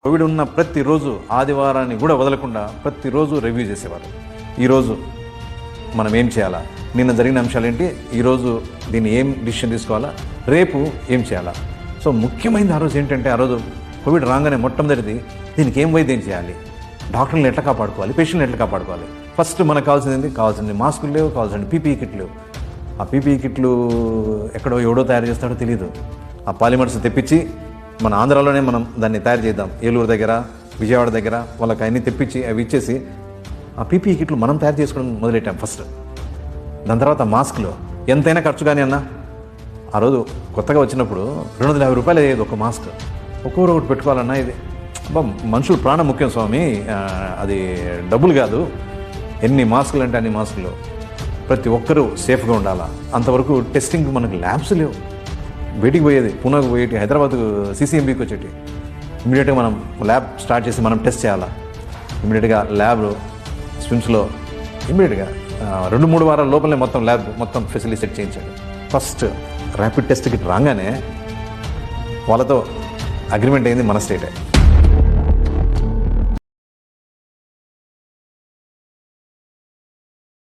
Covid ఉన్న ప్రతిరోజు ఆదివారాన్ని కూడా వదలకుండా ప్రతిరోజు రివ్యూ చేసేవారు. ఈరోజు మనం ఏం చేయాలా, నిన్న జరిగిన అంశాలు ఏంటి, ఈరోజు దీన్ని ఏం డిసిషన్ తీసుకోవాలా, రేపు ఏం చేయాలా. సో ముఖ్యమైనది ఆ రోజు ఏంటంటే, ఆ రోజు కోవిడ్ రాగానే మొట్టమొదటిది దీనికి ఏం వైద్యం చేయాలి, డాక్టర్లను ఎట్లా కాపాడుకోవాలి, పేషెంట్ని ఎట్లా కాపాడుకోవాలి. ఫస్ట్ మనకు కావాల్సింది మాస్కులు లేవు, కావాల్సింది పీపీఈ కిట్లు. ఆ పీపీఈ కిట్లు ఎక్కడో ఎవడో తయారు చేస్తాడో తెలియదు. ఆ పాలిమర్స్ తెప్పించి మన ఆంధ్రాలోనే మనం దాన్ని తయారు చేద్దాం, ఏలూరు దగ్గర, విజయవాడ దగ్గర వాళ్ళకి అన్నీ తెప్పించి అవి ఇచ్చేసి ఆ పీపీఈ కిట్లు మనం తయారు చేసుకోవడం మొదలెట్టాం ఫస్ట్. దాని తర్వాత మాస్కులు ఎంతైనా ఖర్చు కానీ అన్న. ఆ రోజు కొత్తగా వచ్చినప్పుడు 250 రూపాయలు అయ్యేది ఒక మాస్క్. ఒక్కొక్కరు ఒకటి పెట్టుకోవాలన్నా, ఇది మనుషులు ప్రాణం ముఖ్యం స్వామి, అది డబ్బులు కాదు. ఎన్ని మాస్కులు అంటే అన్ని మాస్కులు. ప్రతి ఒక్కరూ సేఫ్గా ఉండాలా. అంతవరకు టెస్టింగ్ మనకు ల్యాబ్స్ లేవు. బయటికి పోయేది, పూనాకు పోయేటి, హైదరాబాద్కు సిసిఎంబికి వచ్చేటి. ఇమీడియట్గా మనం ల్యాబ్ స్టార్ట్ చేసి మనం టెస్ట్ చేయాలా. ఇమీడియట్గా ల్యాబ్ స్విమ్స్లో ఇమీడియట్గా 2-3 వారాల లోపలనే మొత్తం ల్యాబ్ మొత్తం ఫెసిలిటీ సెట్ చేయించాడు. ఫస్ట్ ర్యాపిడ్ టెస్ట్ కిట్ రాగానే వాళ్ళతో అగ్రిమెంట్ అయింది మన స్టేటే.